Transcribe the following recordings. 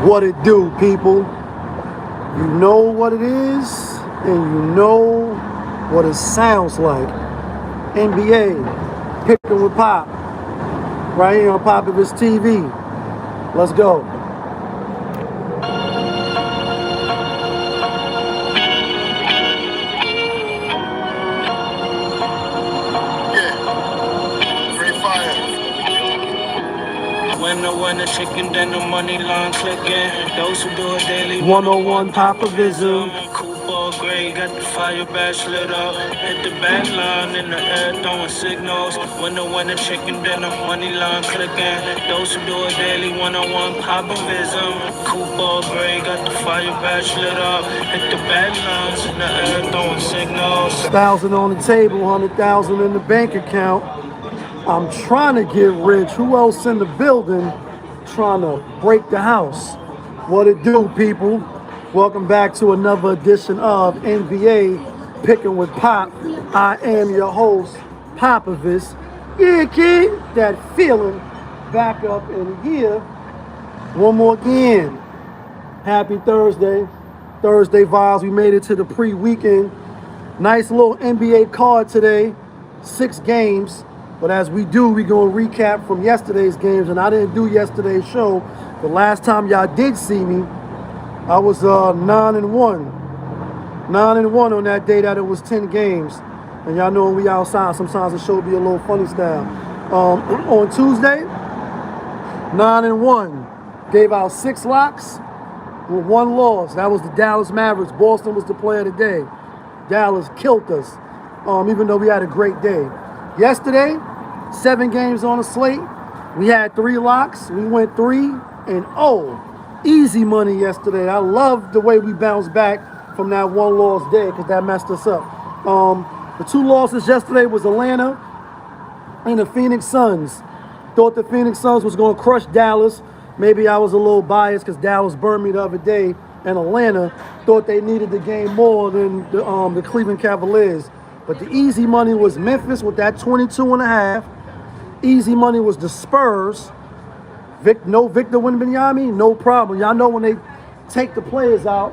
What it do, people? You know what it is, and you know what it sounds like. NBA, picking with Pop, right here on Popovich TV. Let's go. When the chicken, then the money line clicking. Those who do it daily, 101 Popovism. Cooper gray, got the fire badge lit up. Hit the back line in the air, throwing signals. When the chicken, then the money line clicking. Those who do it daily, 101 Popovism. Cooper gray, got the fire badge lit up. Hit the back lines in the air, throwing signals. 1,000 on the table, 100,000 in the bank account. I'm trying to get rich. Who else in the building trying to break the house? What it do, people? Welcome back to another edition of NBA Picking with Pop. I am your host, Popovich. Yeah, kid, that feeling back up in here. One more again. Happy Thursday. Thursday vibes. We made it to the pre-weekend. Nice little NBA card today. 6 games. But as we do, we're going to recap from yesterday's games. And I didn't do yesterday's show. The last time y'all did see me, I was 9-1. 9-1 on that day that it was 10 games. And y'all know when we outside, sometimes the show be a little funny style. On Tuesday, 9-1. Gave out 6 locks with 1 loss. That was the Dallas Mavericks. Boston was the player of the day. Dallas killed us, even though we had a great day. Yesterday, 7 games on the slate. We had 3 locks. We went 3-0. Easy money yesterday. I love the way we bounced back from that 1 loss day because that messed us up. The 2 losses yesterday was Atlanta and the Phoenix Suns. Thought the Phoenix Suns was going to crush Dallas. Maybe I was a little biased because Dallas burned me the other day. And Atlanta thought they needed the game more than the Cleveland Cavaliers. But the easy money was Memphis with that 22.5. Easy money was the Spurs. No Victor Wembanyama, no problem. Y'all know when they take the players out,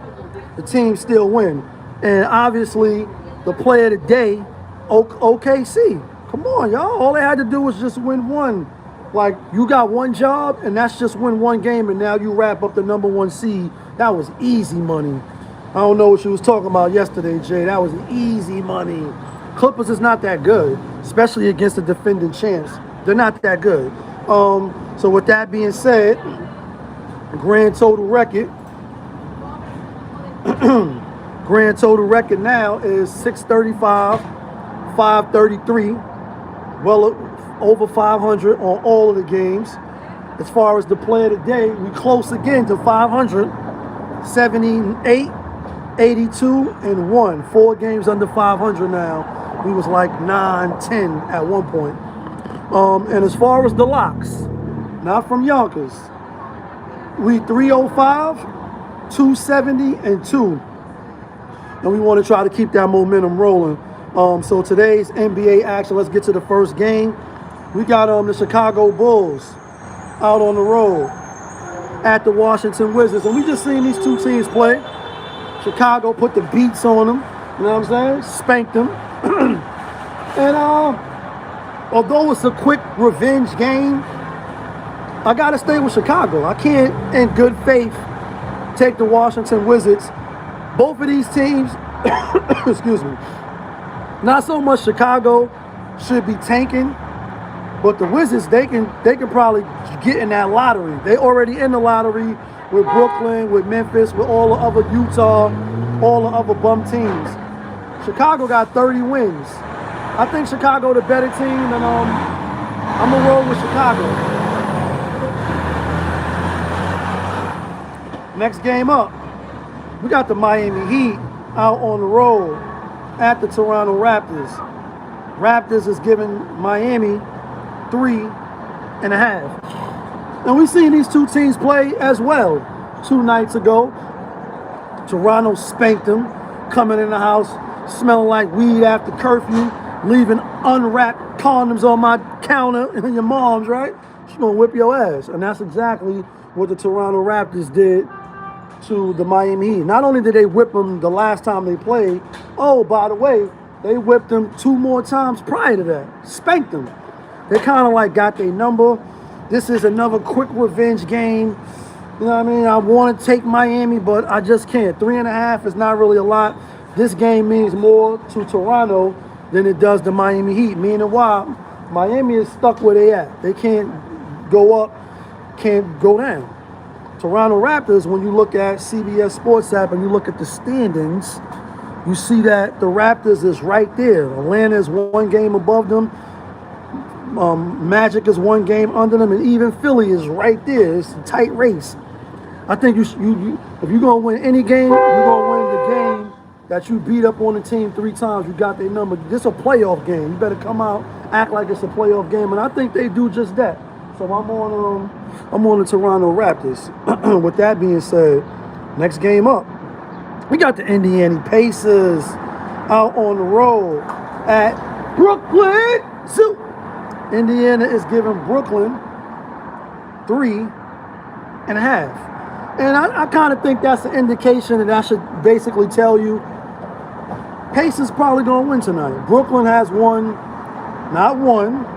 the team still win. And obviously, the player of the day, OKC. Come on, y'all. All they had to do was just win one. Like, you got one job, and that's just win 1 game, and now you wrap up the number 1 seed. That was easy money. I don't know what you was talking about yesterday, Jay. That was easy money. Clippers is not that good, especially against the defending champs. They're not that good. So with that being said, grand total record now is 635, 533. Well over 500 on all of the games. As far as the play of the day, we close again to 500. 78, 82-1. 4 games under 500 now. We was like 9-10 at one point. And as far as the locks, not from Yonkers, we 305, 270, and 2. And we want to try to keep that momentum rolling. So today's NBA action, let's get to the first game. We got the Chicago Bulls out on the road at the Washington Wizards. And we just seen these 2 teams play. Chicago put the beats on them, you know what I'm saying? Spanked them. And although it's a quick revenge game, I got to stay with Chicago. I can't, in good faith, take the Washington Wizards. Both of these teams, excuse me, not so much Chicago should be tanking, but the Wizards, they can probably get in that lottery. They already in the lottery with Brooklyn, with Memphis, with all the other Utah, all the other bum teams. Chicago got 30 wins. I think Chicago the better team, and I'm going to roll with Chicago. Next game up, we got the Miami Heat out on the road at the Toronto Raptors. Raptors is giving Miami 3.5. And we've seen these 2 teams play as well 2 nights ago. Toronto spanked them, coming in the house smelling like weed after curfew, leaving unwrapped condoms on my counter and your mom's, right? She's gonna whip your ass. And that's exactly what the Toronto Raptors did to the Miami Heat. Not only did they whip them the last time they played, oh, by the way, they whipped them 2 more times prior to that. Spanked them. They kind of like got their number. This is another quick revenge game. You know what I mean? I want to take Miami, but I just can't. 3.5 is not really a lot. This game means more to Toronto than it does to Miami Heat. Meaning why? Miami is stuck where they at. They can't go up, can't go down. Toronto Raptors, when you look at CBS Sports app and you look at the standings, you see that the Raptors is right there. Atlanta is 1 game above them. Magic is 1 game under them, and even Philly is right there. It's a tight race. I think if you're gonna win any game, you're gonna win the game that you beat up on the team 3 times. You got their number. This is a playoff game. You better come out, act like it's a playoff game, and I think they do just that. So I'm on the Toronto Raptors. With that being said, next game up, we got the Indiana Pacers out on the road at Brooklyn Zoo. Indiana is giving Brooklyn 3.5. And I kind of think that's an indication that I should basically tell you Pacers probably going to win tonight. Brooklyn has won, not 1,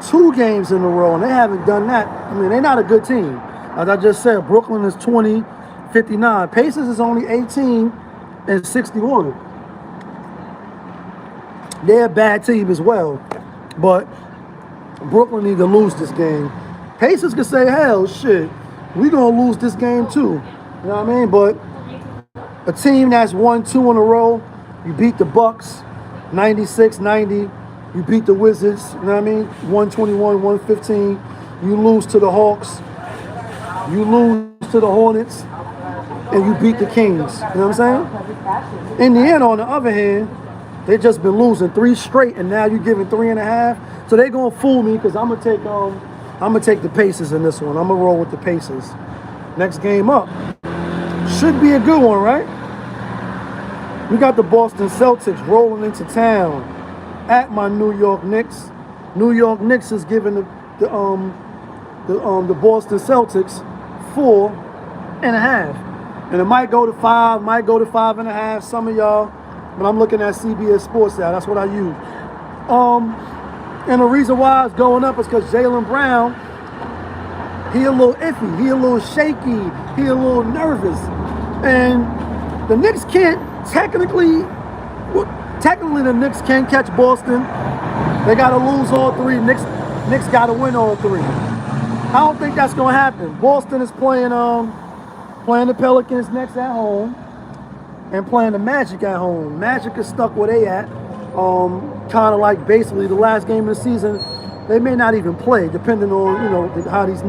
2 games in a row, and they haven't done that. I mean, they're not a good team. As I just said, Brooklyn is 20-59. Pacers is only 18-61. They're a bad team as well, but Brooklyn need to lose this game. Pacers could say, hell, shit, we gonna lose this game too. You know what I mean? But a team that's won 2 in a row, you beat the Bucks, 96-90. You beat the Wizards, you know what I mean? 121-115. You lose to the Hawks. You lose to the Hornets. And you beat the Kings. You know what I'm saying? Indiana, on the other hand, they just been losing 3 straight, and now you're giving 3.5. So they gonna fool me because I'm gonna take the Pacers in this one. I'm gonna roll with the Pacers. Next game up should be a good one, right? We got the Boston Celtics rolling into town at my New York Knicks. New York Knicks is giving the Boston Celtics 4.5, and it might go to 5, might go to 5.5. Some of y'all, but I'm looking at CBS Sports now. That's what I use. And the reason why it's going up is because Jaylen Brown, he a little iffy, he a little shaky, he a little nervous. And the Knicks can't technically the Knicks can't catch Boston. They got to lose all 3. Knicks got to win all 3. I don't think that's going to happen. Boston is playing the Pelicans next at home and playing the Magic at home. Magic is stuck where they at. Kind of like basically the last game of the season, they may not even play, depending on how these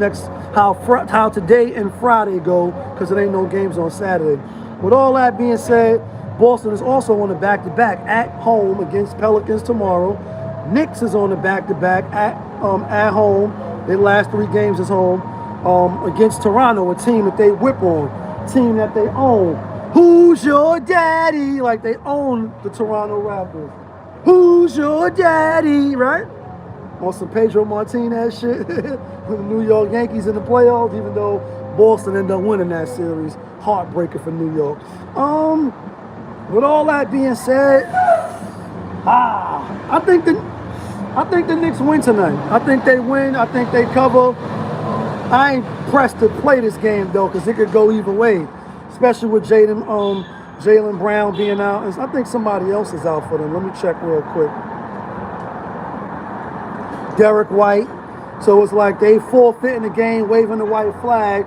how today and Friday go, because there ain't no games on Saturday. With all that being said, Boston is also on the back-to-back at home against Pelicans tomorrow. Knicks is on the back-to-back at home. Their last 3 games is home against Toronto, a team that they whip on, a team that they own. Who's your daddy? Like they own the Toronto Raptors. Who's your daddy, right? On some Pedro Martinez shit. With the New York Yankees in the playoffs, even though Boston ended up winning that series. Heartbreaker for New York. With all that being said, I think the Knicks win tonight. I think they win. I think they cover. I ain't pressed to play this game though, because it could go either way. Especially with Jaylen Brown being out. I think somebody else is out for them. Let me check real quick. Derek White. So it's like they forfeiting the game, waving the white flag.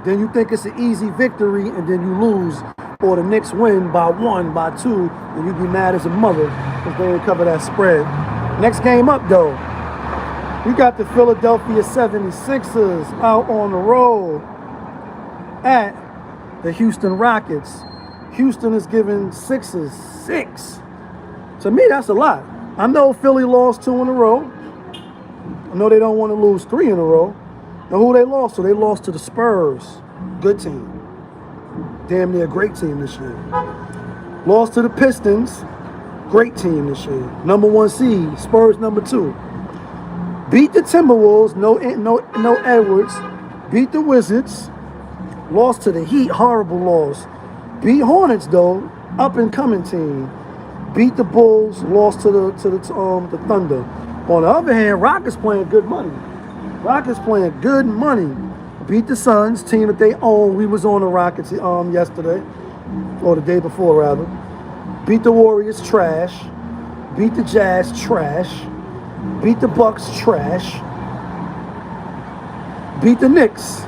Then you think it's an easy victory, and then you lose. Or the Knicks win by 1, by 2, and you be mad as a mother because they didn't cover that spread. Next game up, though. We got the Philadelphia 76ers out on the road at the Houston Rockets. Houston is giving Sixers 6. To me, that's a lot. I know Philly lost 2 in a row. I know they don't want to lose 3 in a row. And who they lost to? They lost to the Spurs. Good team. Damn near great team this year. Lost to the Pistons. Great team this year. Number 1 seed. Spurs number 2. Beat the Timberwolves. No Edwards. Beat the Wizards. Lost to the Heat, horrible loss. Beat Hornets though, up and coming team. Beat the Bulls, lost to the Thunder. On the other hand, Rockets playing good money. Rockets playing good money. Beat the Suns, team that they own. We was on the Rockets yesterday, or the day before rather. Beat the Warriors, trash. Beat the Jazz, trash. Beat the Bucks, trash. Beat the Knicks,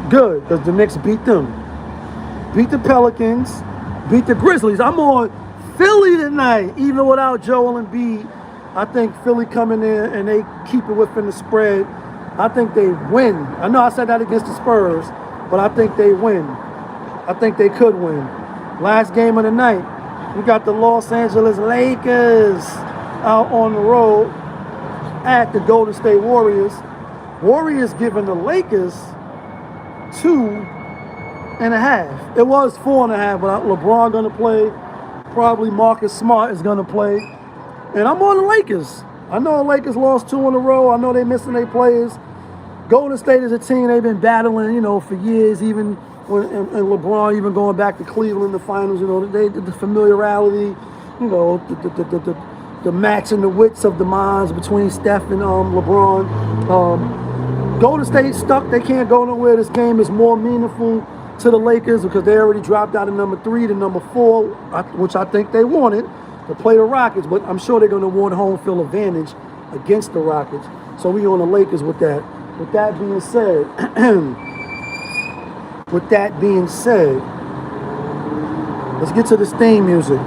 good, because the Knicks beat them. Beat the Pelicans, beat the Grizzlies. I'm on Philly tonight, even without Joel and Embiid. I think Philly coming in and they keep it within the spread. I think they win. I know I said that against the Spurs, but I think they win. I think they could win. Last game of the night, we got the Los Angeles Lakers out on the road at the Golden State Warriors. Warriors giving the Lakers 2.5. It was 4.5, but LeBron gonna play. Probably Marcus Smart is gonna play. And I'm on the Lakers. I know the Lakers lost 2 in a row. I know they missing their players. Golden State is a team they've been battling, for years, even when and LeBron even going back to Cleveland in the finals, they the familiarity, the matching the wits of the minds between Steph and LeBron. Golden State stuck. They can't go nowhere. This game is more meaningful to the Lakers because they already dropped out of number 3 to number 4, which I think they wanted to play the Rockets. But I'm sure they're going to want home field advantage against the Rockets. So we on the Lakers with that. With that being said, let's get to this theme music.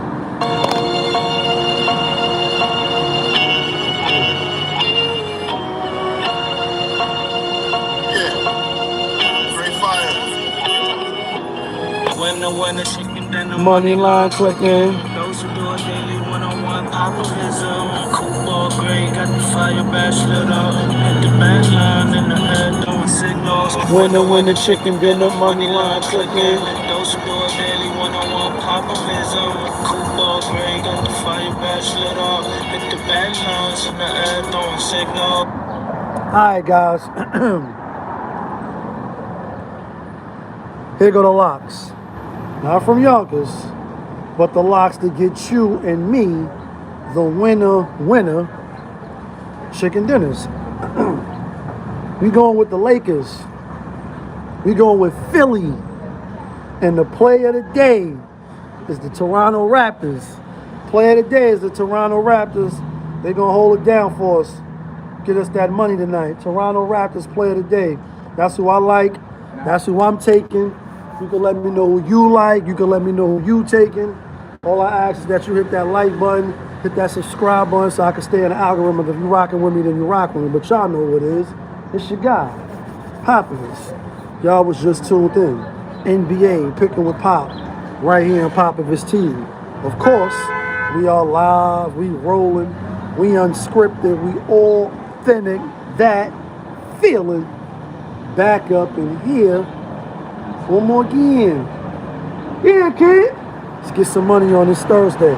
When the chicken dinner, Money line clicking. those who do it daily one-on-one optimism. Cool ball grade, got the fire bash lit up. Hit the back line in the air, throwing signals. When the chicken dinner, money line clicking. Those who do it daily one-on-one optimism. Cool ball grade, got the fire bash lit up. Hit the back lines in the air, throwing signals. Alright guys. Here go the locks. Not from Yonkers, but the locks to get you and me the winner chicken dinners. We going with the Lakers. We going with Philly. And the play of the day is the Toronto Raptors. Play of the day is the Toronto Raptors. They going to hold it down for us. Get us that money tonight. Toronto Raptors play of the day. That's who I like. That's who I'm taking. You can let me know who you like. You can let me know who you taking. All I ask is that you hit that like button, hit that subscribe button so I can stay in the algorithm. If you rocking with me, then you rock with me. But y'all know what it is. It's your guy, Popovich. Y'all was just tuned in. NBA, picking with Pop, right here in Popovich TV. Of course, we are live, we rolling, we unscripted, we authentic, that feeling. Back up in here. One more again. Yeah, kid. Let's get some money on this Thursday.